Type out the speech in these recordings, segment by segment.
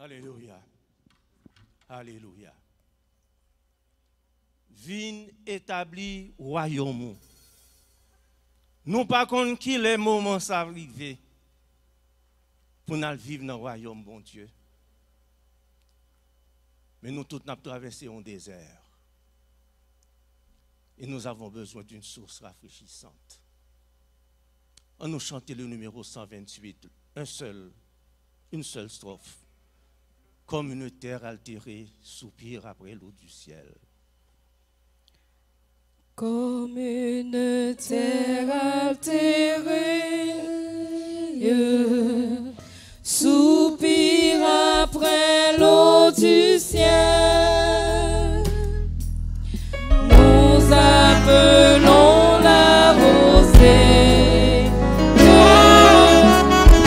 Alléluia. Alléluia. Vin établi royaume. Nous pas contre qui les moments s'arriver pour nous vivre dans le royaume, bon Dieu. Mais nous tous nous traversé un désert. Et nous avons besoin d'une source rafraîchissante. On nous chantait le numéro 128, une seule strophe. Comme une terre altérée soupire après l'eau du ciel. Comme une terre altérée soupire après l'eau du ciel. Nous appelons la rosée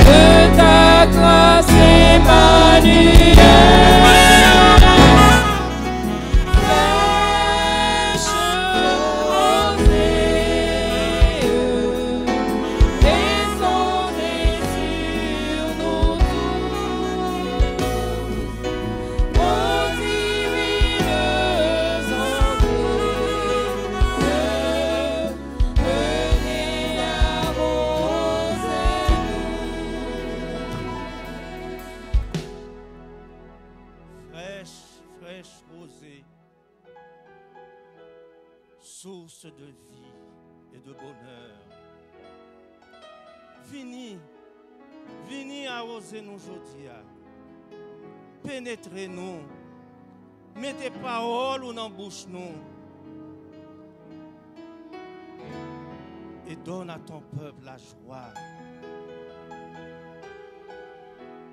de ta grâce Emmanuel. Source de vie et de bonheur. Vini arroser nous aujourd'hui. Pénétrez-nous. Mettez parole dans la bouche nous. Et donne à ton peuple la joie.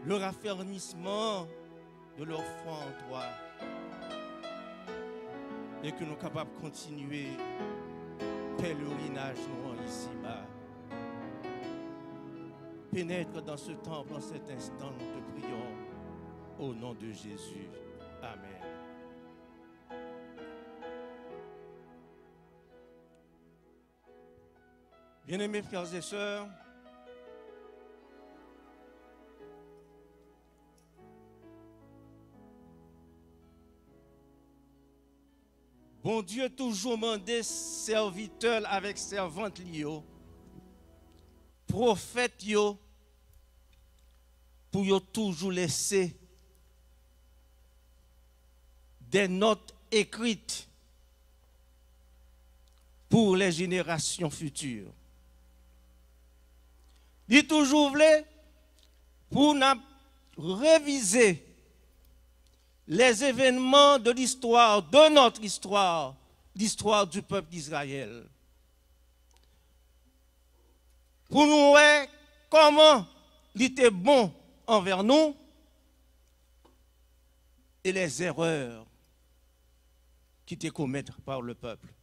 Le raffermissement de leur foi en toi. Et que nous sommes capables de continuer pèlerinage nous ici-bas. Pénètre dans ce temple, en cet instant, nous te prions au nom de Jésus. Amen. Bien-aimés frères et sœurs, bon Dieu toujours mandé serviteurs avec servantes liées, prophètes yo, pour yo toujours laisser des notes écrites pour les générations futures. Il toujours voulu pour nous réviser les événements de l'histoire, de notre histoire, l'histoire du peuple d'Israël. Pour nous voir comment il était bon envers nous et les erreurs qui étaient commises par le peuple.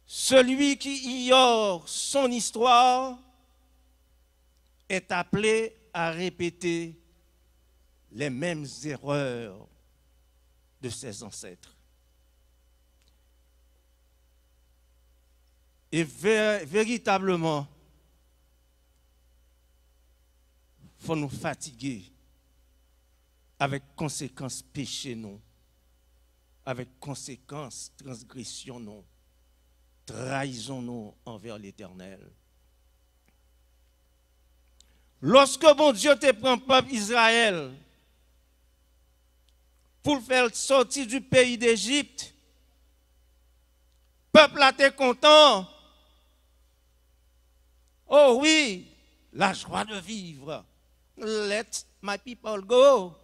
Celui qui ignore son histoire est appelé à répéter les mêmes erreurs de ses ancêtres. Et véritablement, il faut nous fatiguer avec conséquences péché nous, avec conséquences transgression nous, trahison nous envers l'Éternel. Lorsque bon Dieu te prend peuple Israël pour le faire sortir du pays d'Égypte, peuple a été content. Oh oui, la joie de vivre. Let my people go.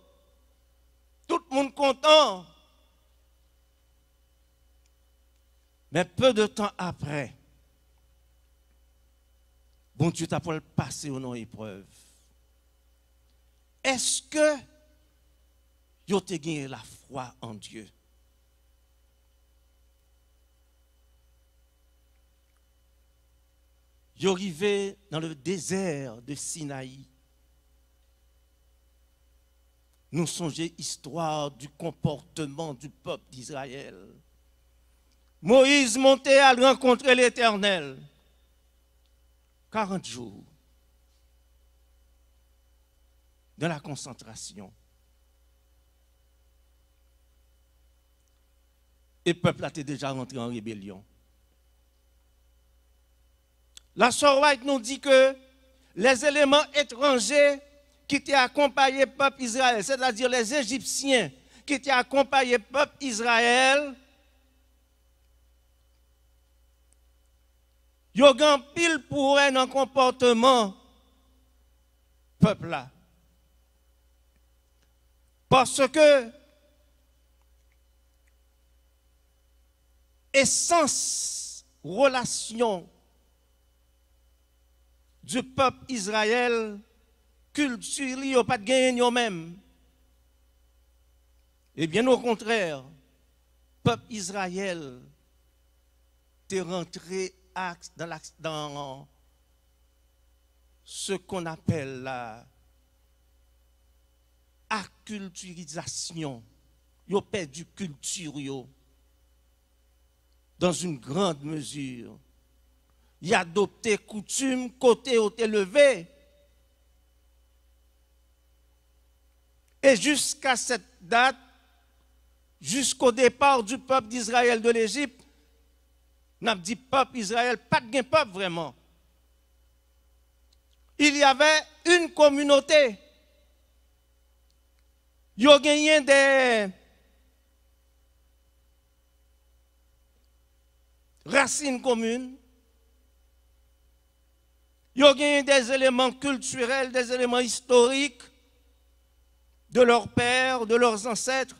Tout le monde content. Mais peu de temps après, bon Dieu t'a pour le passer au nom épreuve. Est-ce que vous avez gagné la foi en Dieu? Vous arrivez dans le désert de Sinaï. Nous songeons l'histoire du comportement du peuple d'Israël. Moïse montait à rencontrer l'Éternel. 40 jours. dans la concentration. Et le peuple a été déjà rentré en rébellion. La sœur White nous dit que les éléments étrangers qui étaient accompagnés le peuple Israël, c'est-à-dire les Égyptiens qui étaient accompagnés le peuple Israël, ils ont un pile pour eux dans le comportement peuple là. Parce que essence, relation du peuple Israël, culture, il n'y a pas de gain eux-mêmes. Et bien au contraire, le peuple Israël est rentré dans ce qu'on appelle la acculturisation. Ils ont perdu culture dans une grande mesure. Ils ont adopté coutume côté au élevé. Et jusqu'à cette date, jusqu'au départ du peuple d'Israël de l'Égypte, on a dit peuple Israël, pas de peuple vraiment. Il y avait une communauté. Il y a gagné des racines communes. Il y a gagné des éléments culturels, des éléments historiques de leurs pères, de leurs ancêtres.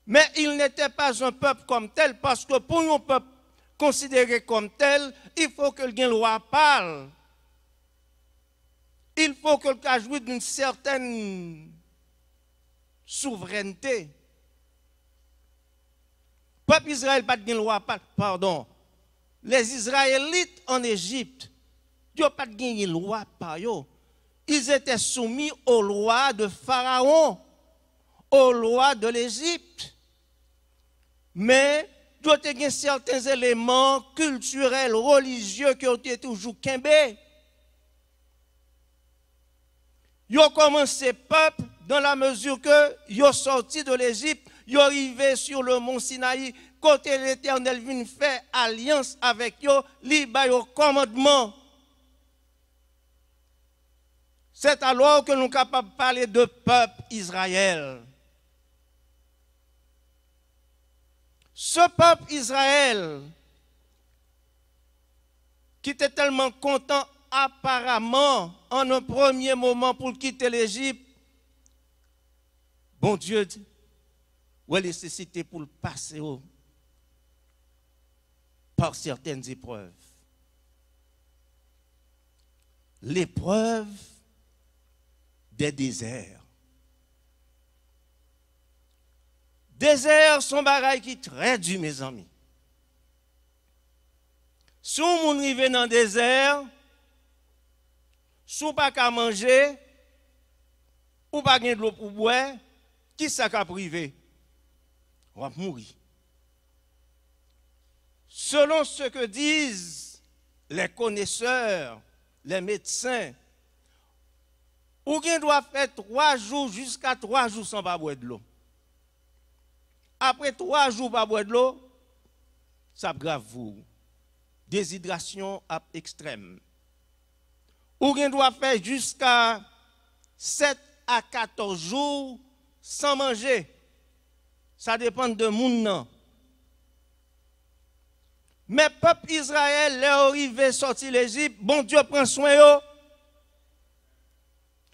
Mais il n'était pas un peuple comme tel, parce que pour un peuple considéré comme tel, il faut que le roi parle. Il faut que le jouisse d'une certaine souveraineté. Le peuple Israël pas de roi, pardon. Les Israélites en Égypte, ils n'ont pas de roi par eux. Ils étaient soumis aux lois de Pharaon, aux lois de l'Égypte. Mais il y a certains éléments culturels, religieux qui ont été toujours quimbés. Ils ont commencé peuple dans la mesure que ils sont sortis de l'Égypte, ils sont arrivés sur le mont Sinaï, côté l'Éternel vient faire alliance avec eux, ils ont commandement. C'est alors que nous sommes capables de parler de peuple Israël. Ce peuple Israël, qui était tellement content apparemment en un premier moment pour quitter l'Égypte, bon Dieu, ou est nécessité pour le passer par certaines épreuves. L'épreuve des déserts. Déserts sont bagailles qui très dur, mes amis. Si on arrive dans le désert, si on pas qu'à manger, ou pas de l'eau pour boire, qui ça qu'à priver? On va mourir. Selon ce que disent les connaisseurs, les médecins, ou bien doit faire 3 jours jusqu'à 3 jours sans pas boire de l'eau. Après 3 jours pas boire de l'eau, ça grave vous. Déshydration extrême. Ou bien doit faire jusqu'à 7 à 14 jours sans manger. Ça dépend de moun. Mais peuple Israël, les arrivé sorti l'Égypte, bon Dieu prend soin yo.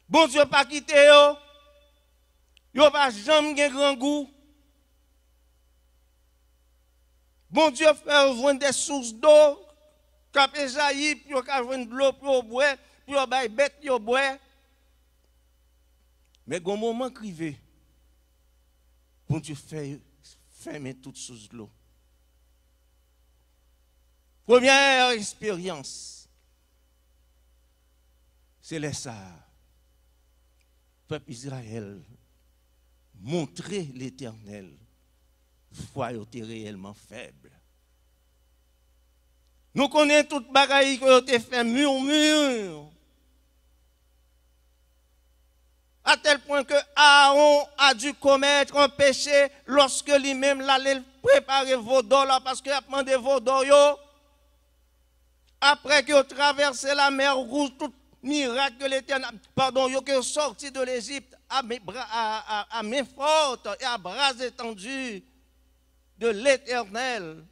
Bon Dieu pas quitter yo. Yo pas jamais gen grand goût. Bon Dieu fait ouvrir des sources d'eau, capé jailli, puis on a joindre de l'eau pour boire, puis on bail bête yo boire. Mais au moment crivé, bon Dieu fait fermer toutes sources de l'eau. Première expérience, c'est les ça. Peuple Israël, montrer l'Éternel. Foi était réellement faible. Nous connaissons toute bagaille qui a été fait murmure. à tel point que Aaron a dû commettre un péché lorsque lui-même allait préparer vos là parce qu'il a demandé vos yo. Après qu'il a traversé la mer Rouge, tout miracle que l'Éternel, pardon, il est sorti de l'Égypte à main forte et à bras étendus de l'Éternel.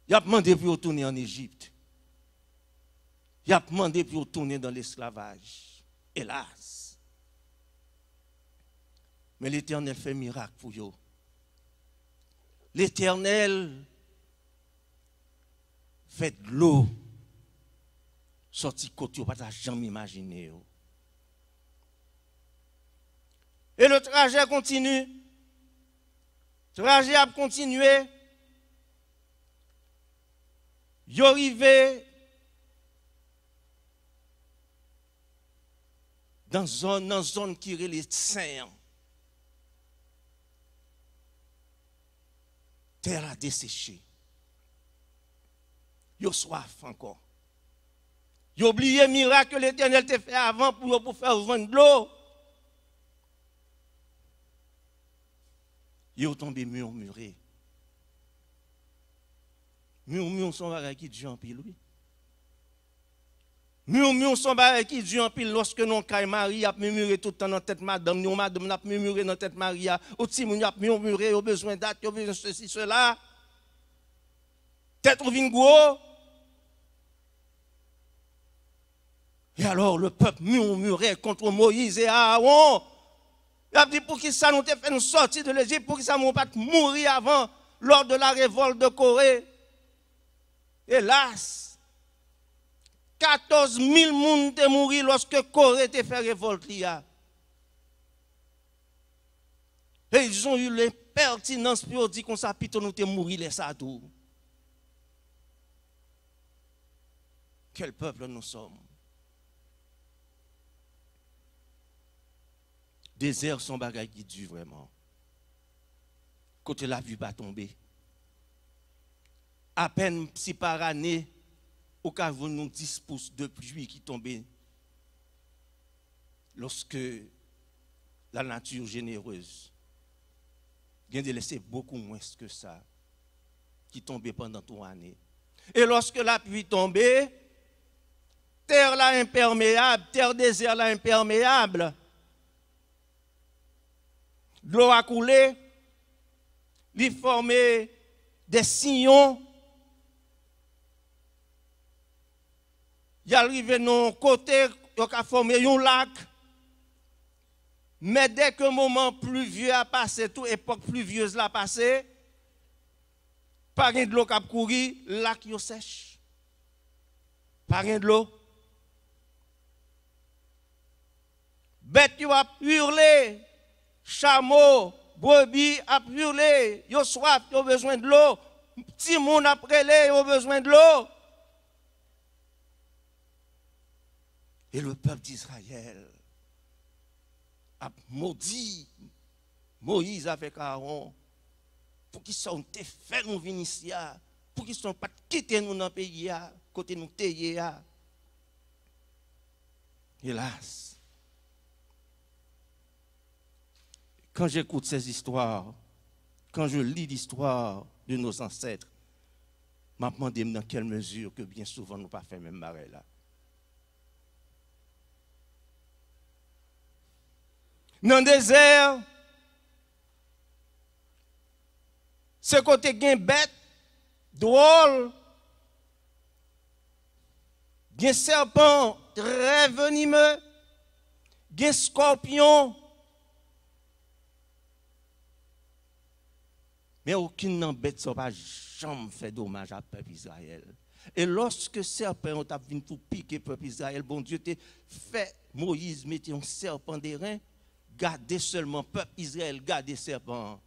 Il a demandé pour retourner en Égypte. Il a demandé pour retourner dans l'esclavage. Hélas. Mais l'Éternel fait miracle pour eux. L'Éternel fait de l'eau sorti côté, vous ne pouvez jamais imaginer. Et le trajet continue. Le trajet a continué. Ils sont arrivés dans une zone qui est les saints. Terre a desséché. Ils ont soif encore. Ils ont oublié le miracle que l'Éternel t'a fait avant pour faire vendre de l'eau. Ils ont tombé murmurés. Murmure son bagage qui dure en pile, oui. Murmure son bagage qui dure en pile lorsque non caille Marie a murmuré tout le temps dans tête madame, nous madame n'a murmuré dans tête Maria, au petit moun a murmuré, au besoin date, au besoin ceci cela. Tête ou vin gros. Et alors le peuple murmurait contre Moïse et Aaron. Il a dit pour qui ça nous t'a fait nous sortir de l'Égypte, pour qui ça nous pas mourir avant lors de la révolte de Corée. Hélas, 14 000 personnes sont morts lorsque Corée a fait révolte. Et ils ont eu l'impertinence pour dire qu'on s'est pito nous te mourir les sadou. Quel peuple nous sommes. Désert son bagage qui dure vraiment. Côté la vue va tomber. À peine si par année, au cas où nous 10 pouces de pluie qui tombaient, lorsque la nature généreuse vient de laisser beaucoup moins que ça, qui tombait pendant 3 années. Et lorsque la pluie tombait, terre là imperméable, terre désert là imperméable, l'eau a coulé, il formait des sillons. Il arrive dans côté, il a formé un lac. Mais dès que le moment pluvieux a passé, toute époque pluvieuse a passé, pas rien de l'eau qui a couru, le lac est sèche. Pas rien de l'eau. Bête a hurlé, chameau, brebis a hurlé, ils ont soif, ils ont besoin de l'eau. Petit monde a prélé, ils ont besoin de l'eau. Et le peuple d'Israël a maudit Moïse avec Aaron pour qu'ils soient fait nous venir ici, pour qu'ils ne soient pas quittés nous dans le pays, côté nous taillés. Hélas, quand j'écoute ces histoires, quand je lis l'histoire de nos ancêtres, je me demande dans quelle mesure que bien souvent nous ne pas fait même pareil là. Dans le désert, ce côté gain bête, drôle, gain serpent très venimeux, gain scorpion, mais aucune bête n'a jamais fait dommage à peuple Israël. Et lorsque serpent a venu pour piquer peuple Israël, bon Dieu t'a fait Moïse mettre un serpent des reins. Gardez seulement, peuple Israël, gardez serpent.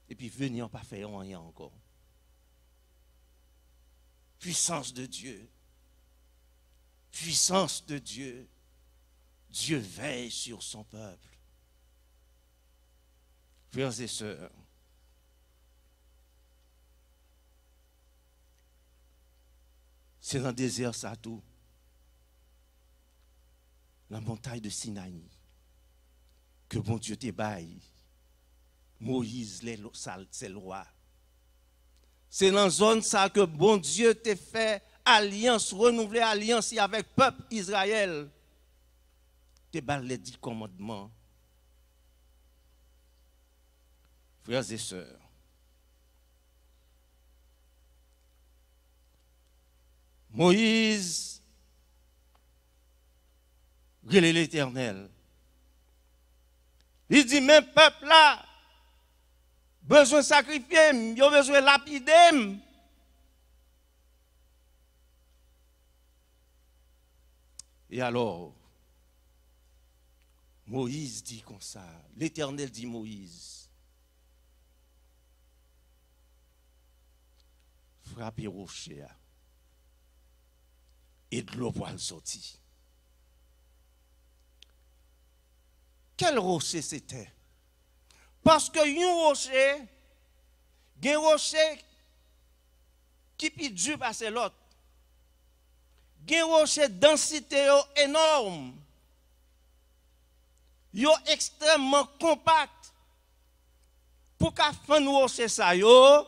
Et puis venir pas faire rien encore. Puissance de Dieu. Puissance de Dieu. Dieu veille sur son peuple. Frères et sœurs, c'est dans le désert ça tout. la montagne de Sinaï, que bon Dieu te baille, Moïse, c'est le roi. C'est dans la zone ça que bon Dieu te fait alliance, renouveler alliance avec le peuple Israël. Te balle les 10 commandements. Frères et sœurs, Moïse, relève l'Éternel. Il dit, même peuple là, besoin de sacrifier, il a besoin de lapider. Et alors, Moïse dit comme ça, l'Éternel dit Moïse, frappez rocher et de l'eau pour le sortir. Quel rocher c'était? Parce que un rocher qui est dur passer l'autre. Un rocher densité énorme. Yo extrêmement compact. Pour qu'à faire un rocher ça yo,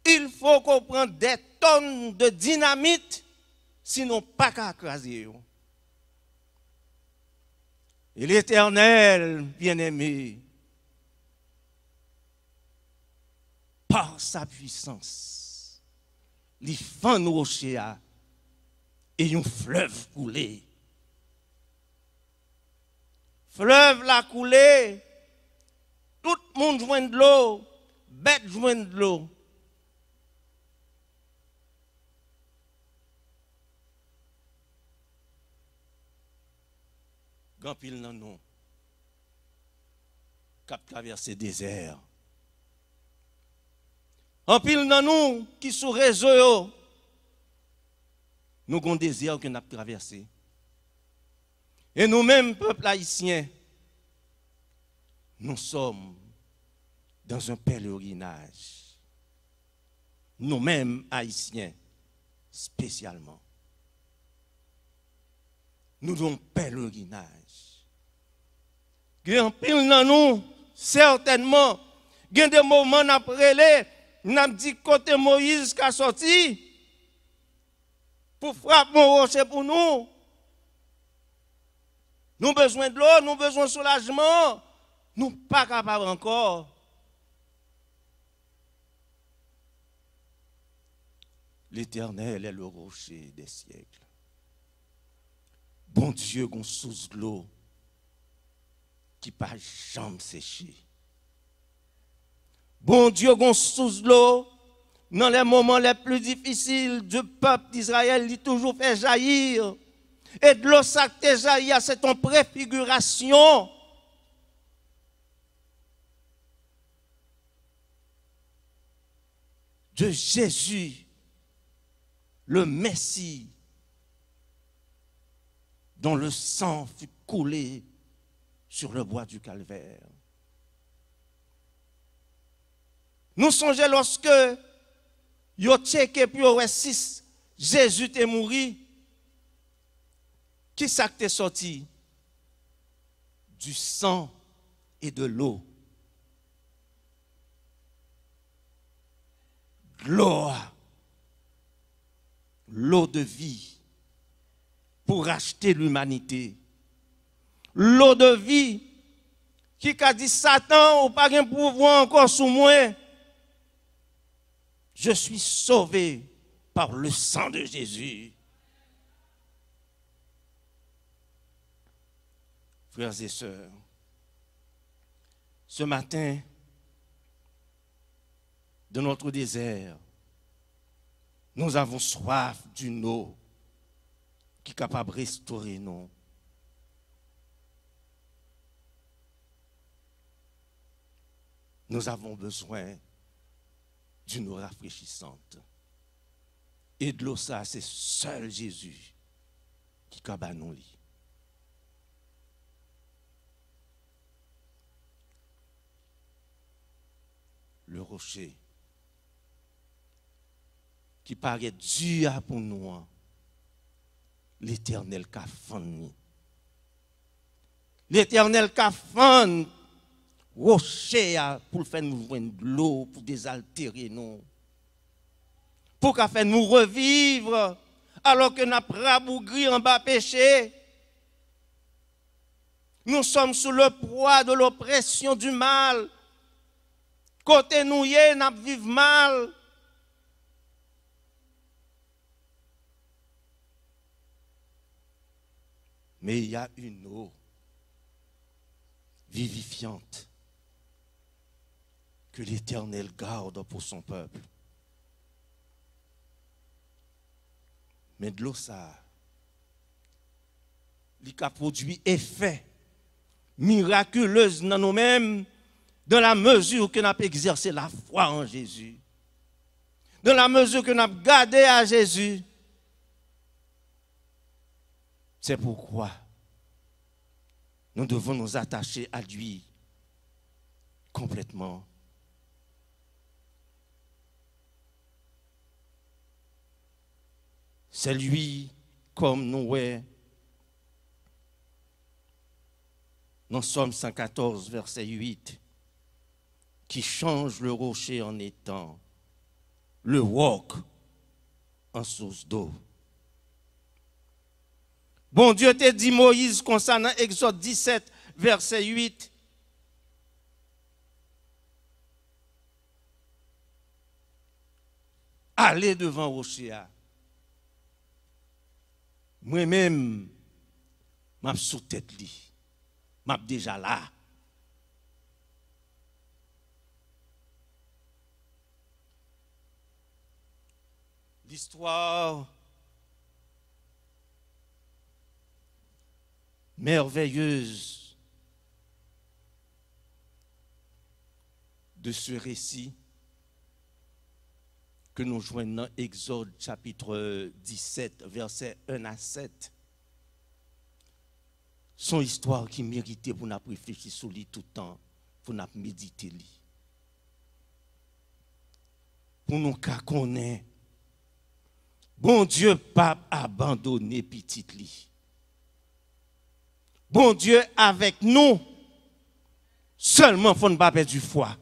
il faut qu'on prenne des tonnes de dynamite, sinon pas qu'à craser. Et l'Éternel, bien-aimé, par sa puissance, il fait un rocher et un fleuve coulé. Fleuve la coulé, tout le monde joint de l'eau, bête joint de l'eau. Grand pile nan nou, cap traverser désert. En pile nan nou qui sous réseau yo, nous avons désert que nous avons traversé. Et nous-mêmes, peuple haïtien, nous sommes dans un pèlerinage. Nous-mêmes, haïtiens, spécialement. Nous avons un pèlerinage. Il y a un pile dans nous, certainement, il y a des moments après, nous avons dit côté Moïse qui a sorti pour frapper mon rocher pour nous. Nous avons besoin de l'eau, nous avons besoin de soulagement. Nous ne sommes pas capables encore. L'Éternel est le rocher des siècles. Bon Dieu, qu'on sous l'eau qui ne pas jamais sécher. Bon Dieu, qu'on sous l'eau dans les moments les plus difficiles du peuple d'Israël, il toujours fait jaillir. Et de l'eau ça qui jaillit, c'est une préfiguration de Jésus, le Messie, dont le sang fut coulé sur le bois du calvaire. Nous songeons lorsque yo checké pour 6 Jésus est mort. Qui ça qui est sorti? Du sang et de l'eau. L'eau de vie pour racheter l'humanité. L'eau de vie qui a dit Satan ou pas de pouvoir encore sous moi. Je suis sauvé par le sang de Jésus. Frères et sœurs, ce matin, de notre désert, nous avons soif d'une eau qui est capable de restaurer nous. Nous avons besoin d'une eau rafraîchissante. Et de l'eau, ça, c'est seul Jésus qui capable nous. Le rocher qui paraît dur pour nous, l'Éternel qu'a fendu L'Éternel qu'a fait rocher pour faire nous joindre de l'eau, pour désaltérer nous. Pour qu'a fait nous revivre alors que nous avons rabougri en bas péché. Nous sommes sous le poids de l'oppression du mal. Côté nous y est, nous vivons mal. Mais il y a une eau vivifiante que l'Éternel garde pour son peuple. Mais de l'eau, ça, il a produit effet miraculeuse dans nous-mêmes, dans la mesure que nous avons exercé la foi en Jésus, dans la mesure que nous avons gardé à Jésus. C'est pourquoi nous devons nous attacher à lui complètement. C'est lui, comme nous est, dans Somme 114, verset 8, qui change le rocher en étang, le roc en source d'eau. Bon Dieu t'a dit Moïse concernant Exode 17, verset 8. Allez devant rocher. Moi-même, je suis sous tête li. Je suis déjà là. L'histoire merveilleuse de ce récit que nous joignons dans Exode chapitre 17, versets 1 à 7. Son histoire qui méritait pour nous réfléchir sur lui tout le temps, pour nous méditer lui. Pour nous connaître, bon Dieu pas abandonné petit lui. Bon Dieu avec nous, seulement faut ne pas perdre du foi.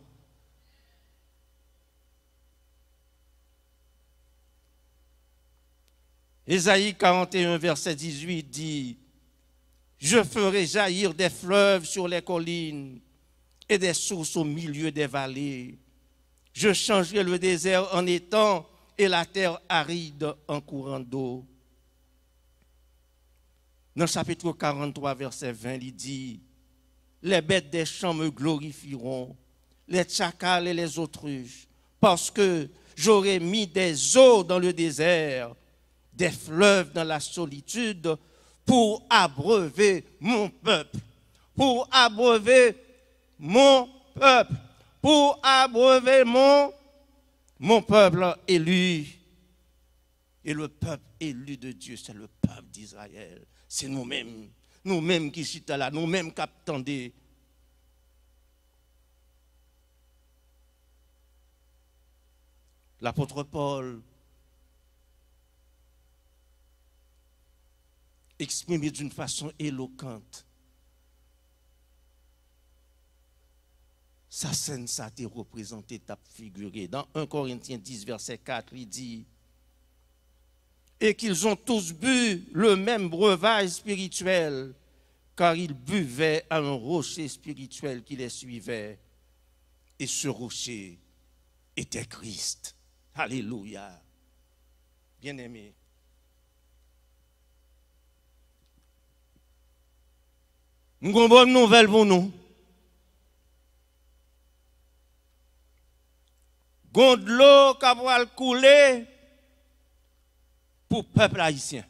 Ésaïe 41, verset 18 dit: je ferai jaillir des fleuves sur les collines et des sources au milieu des vallées. Je changerai le désert en étang et la terre aride en courant d'eau. Dans le chapitre 43, verset 20, il dit: les bêtes des champs me glorifieront, les tchakals et les autruches, parce que j'aurai mis des eaux dans le désert, des fleuves dans la solitude, pour abreuver mon peuple, pour abreuver mon peuple, pour abreuver mon peuple élu. Et le peuple élu de Dieu, c'est le peuple d'Israël. C'est nous-mêmes qui sommes là, nous-mêmes qui attendons. L'apôtre Paul exprimé d'une façon éloquente. Sa scène, ça a été représenté, t'a figuré. Dans 1 Corinthiens 10, verset 4, il dit: et qu'ils ont tous bu le même breuvage spirituel, car ils buvaient à un rocher spirituel qui les suivait. Et ce rocher était Christ. Alléluia. Bien-aimés, nous avons une bonne nouvelle pour nous. Nous avons de l'eau qui va couler pour le peuple haïtien.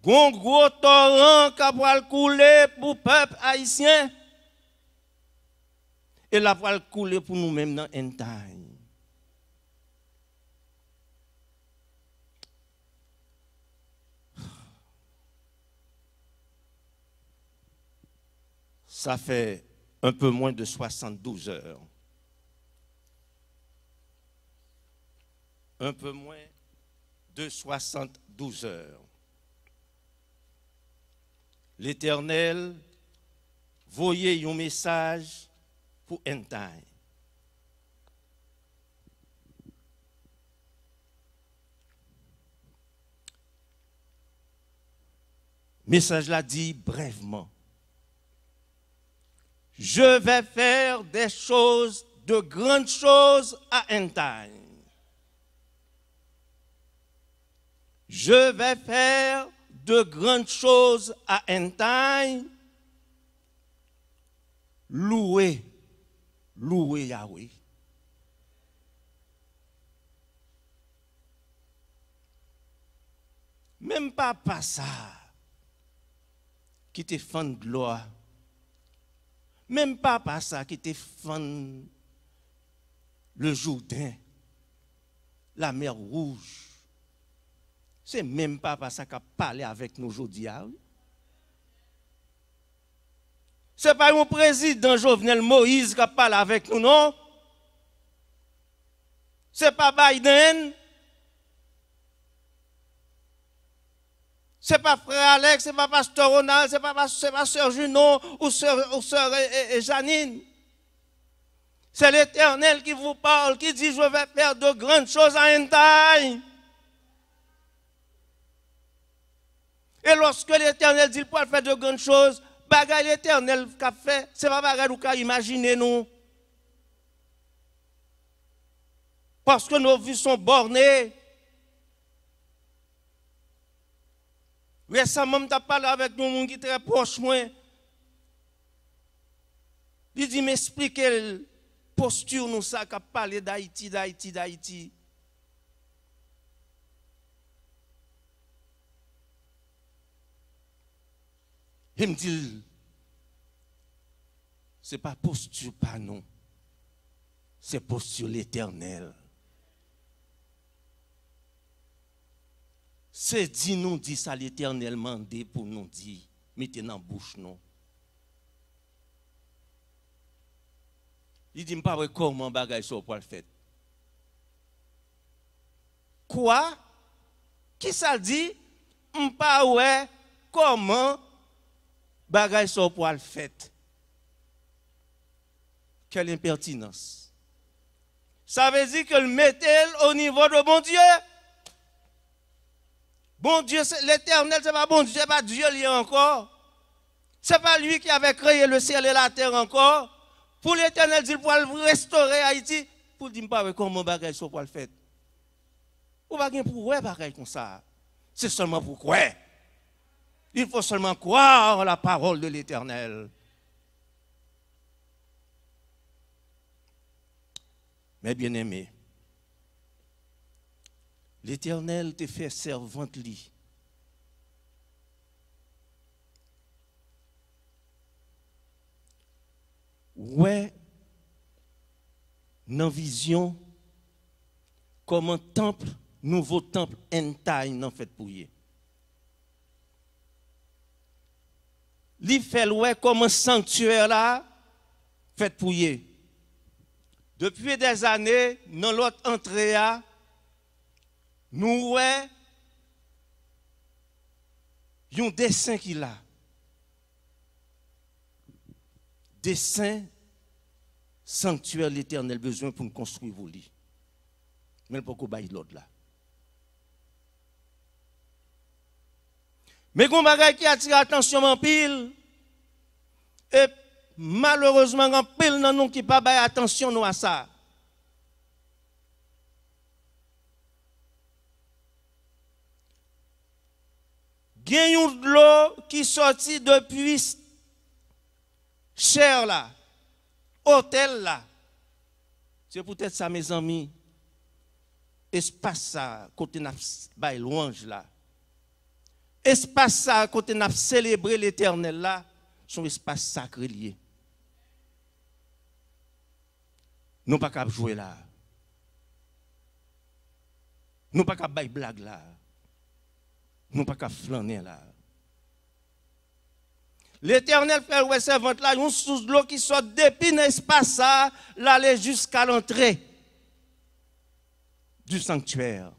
Nous avons un gros torrent qui va couler pour le peuple haïtien. Et la va couler pour nous-mêmes dans un temps. Ça fait un peu moins de 72 heures. Un peu moins de 72 heures l'Éternel voyait un message pour un temps. Message là dit brièvement. Je vais faire des choses, de grandes choses à un temps. Je vais faire de grandes choses à un temps. Louer Yahweh. Même pas ça qui te fend de gloire. Même pas ça qui te fend le Jourdain, la mer Rouge. C'est même pas ça qui a parlé avec nous aujourd'hui. Ce n'est pas mon président Jovenel Moïse qui a parlé avec nous, non? Ce n'est pas Biden. Ce n'est pas frère Alex, ce n'est pas pasteur Ronald, ce n'est pas sœur Junon ou sœur Janine. C'est l'Éternel qui vous parle, qui dit je vais faire de grandes choses à un temps. Et lorsque l'Éternel dit qu'il peut faire de grandes choses, bagay l'Éternel qu'a fait, c'est pas bagay ou qu'a imaginé nous. Parce que nos vies sont bornées. Récemment, je parlé avec nous, qui est très proche moi. Il dit m'expliquer la posture nous ça qu'a parlé d'Haïti. Il me dit, ce n'est pas posture pas non, c'est posture l'Éternel. C'est dit ça l'Éternel mandé pour nous dire, mettez dans la bouche non. Il dit, pas comment bagay ça pour le faire. Quoi? Qui ça dit? Pas ouais comment bagay ça pour le faire. Quelle impertinence. Ça veut dire que le mettez au niveau de bon Dieu. Bon Dieu, l'Éternel, ce n'est pas bon Dieu, ce n'est pas Dieu lié encore. Ce n'est pas lui qui avait créé le ciel et la terre encore. Pour l'Éternel, il pour restaurer Haïti. Pour dire pas comment bagay ça pour le faire. Ou pas pour ouais bagay comme ça. C'est seulement pour quoi? Il faut seulement croire la parole de l'Éternel. Mais bien aimé, l'Éternel te fait servante li. Ouais, dans vision, comme un temple, nouveau temple, en taille, non fait pour y. Li fait ouais comme un sanctuaire là, fait pour y. Depuis des années, dans l'autre entrée, nous ouais, un dessin qu'il a. Dessin sanctuaire l'Éternel besoin pour nous construire vos lits. Mais pas qu'on baille l'autre là. Mais qu'on bagaille qui attire l'attention en pile, et malheureusement en pile dans nous qui pas baille attention nous à ça. Gagnons de l'eau qui sortit depuis cher là, hôtel là. C'est peut-être ça mes amis. Espace ça côté n'a bail louange là. Espace ça côté n'a célébrer l'Éternel là, son espace sacré lié. Nous pas qu'à jouer là. Nous pas qu'à bail blague là. Nous pas qu'à flâner là. L'Éternel fait ouais servante là, une source de l'eau qui sort depuis l'espace ça, l'aller jusqu'à l'entrée du sanctuaire.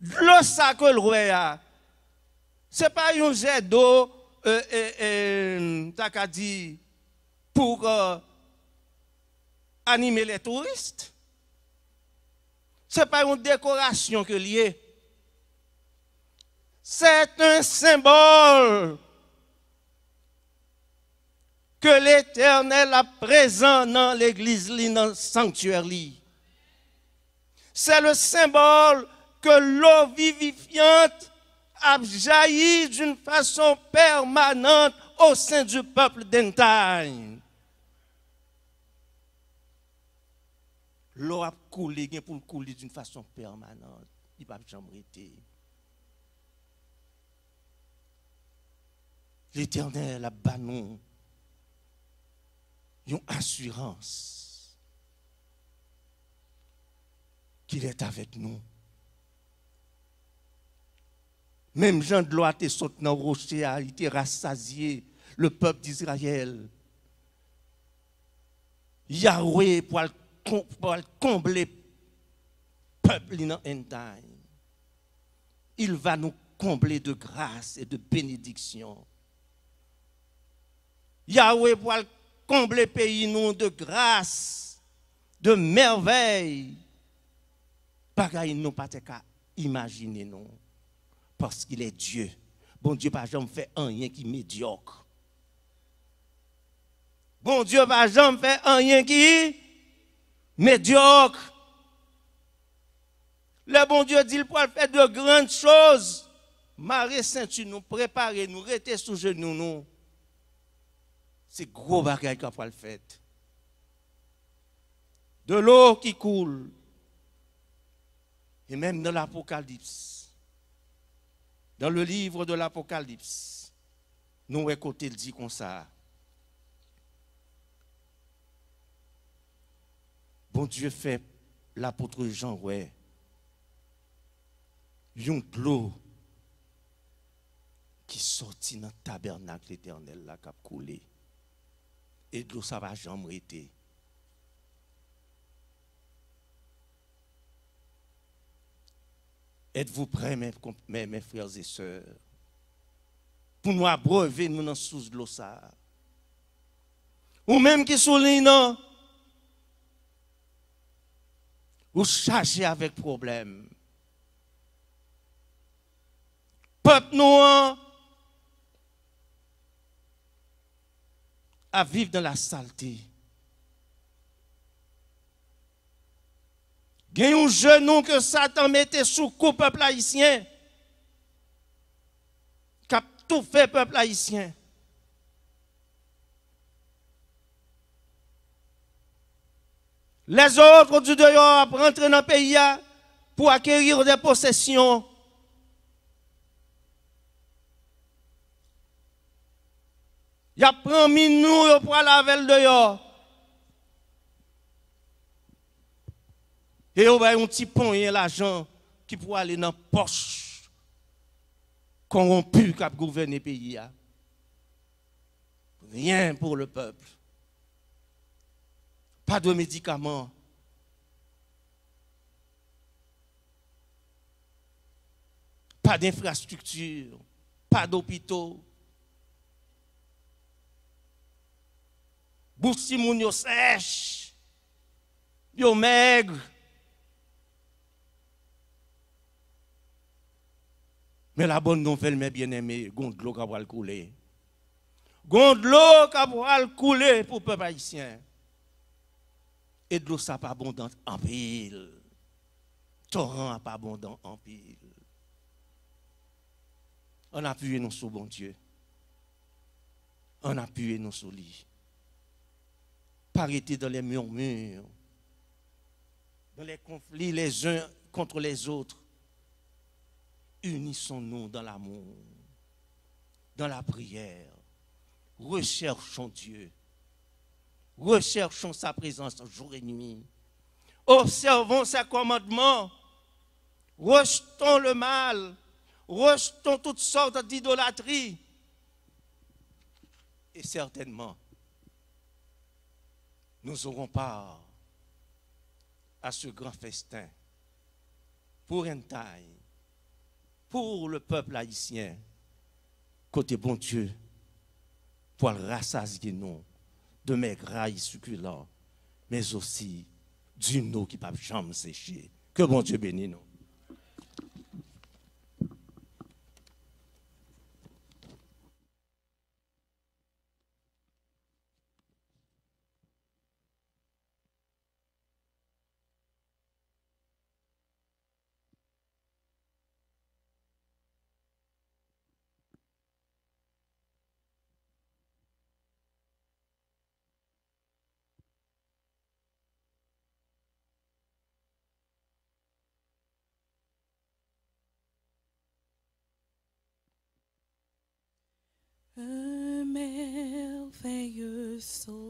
L'eau ça que le roi a, Ce n'est pas un jet d'eau, pour animer les touristes. Ce n'est pas une décoration que liée. C'est un symbole que l'Éternel a présent dans l'église, dans le sanctuaire. C'est le symbole que l'eau vivifiante a jailli d'une façon permanente au sein du peuple d'Entagne. L'eau a coulé pour couler d'une façon permanente. Il ne va jamais arrêter. L'Éternel a banni une assurance qu'il est avec nous. Même Jean de l'eau a été sauté dans le rocher, a été rassasié le peuple d'Israël. Yahweh pour combler le peuple dans Entagne. Il va nous combler de grâce et de bénédiction. Yahweh pour combler le pays nous de grâce, de merveille. Bagaille nous pas qu'à imaginer nous. Parce qu'il est Dieu. Bon Dieu, par exemple, fait rien qui est médiocre. Bon Dieu, par exemple, fait rien qui est médiocre. Le bon Dieu dit, il peut faire de grandes choses. Marée ceinture, nous préparer, nous rester sous genoux, nous. C'est gros bagaille qu'on peut le faire. De l'eau qui coule. Et même dans l'Apocalypse. Dans le livre de l'Apocalypse, nous écoutons le dit comme ça. Bon Dieu fait l'apôtre Jean, ouais. Yon de l'eau qui sortit dans le tabernacle éternel là, qui a coulé. Et de l'eau, ça va jamais arrêter. Êtes-vous prêts, mes frères et sœurs, pour nous abreuver nous dans sous de l'eau ça? Ou même qui souligne, ou chargé avec problème. Peuple nous à vivre dans la saleté. Il y a un genou que Satan mettait sous coup peuple haïtien. Qui a tout fait peuple haïtien. Les autres du dehors pour rentrer dans le pays pour acquérir des possessions. Il a pris nous pour aller avec le dehors. Et on va un petit pont et l'argent qui pourra aller dans la poche corrompu qui a gouverné le pays. Rien pour le peuple. Pas de médicaments. Pas d'infrastructure. Pas d'hôpitaux. Boursi moun yo sèche. Yo maigre. Mais la bonne nouvelle, mes bien-aimés, gon de l'eau qui va couler. Gon de l'eau qui va couler pour le peuple haïtien. Et de l'eau, ça pas abondante en pile. Torrent pas abondant en pile. On appuie nous sur bon Dieu. On appuie nous sur lui. Pas arrêter dans les murmures, dans les conflits les uns contre les autres. Unissons-nous dans l'amour, dans la prière. Recherchons Dieu. Recherchons sa présence jour et nuit. Observons ses commandements. Rejetons le mal. Rejetons toutes sortes d'idolâtries. Et certainement, nous aurons part à ce grand festin pour Entagne, pour le peuple haïtien côté bon Dieu, pour le rassasier nous de mes grailles succulents, mais aussi d'une eau qui ne peut jamais sécher. Que bon Dieu bénisse nous. Un merveilleux saut.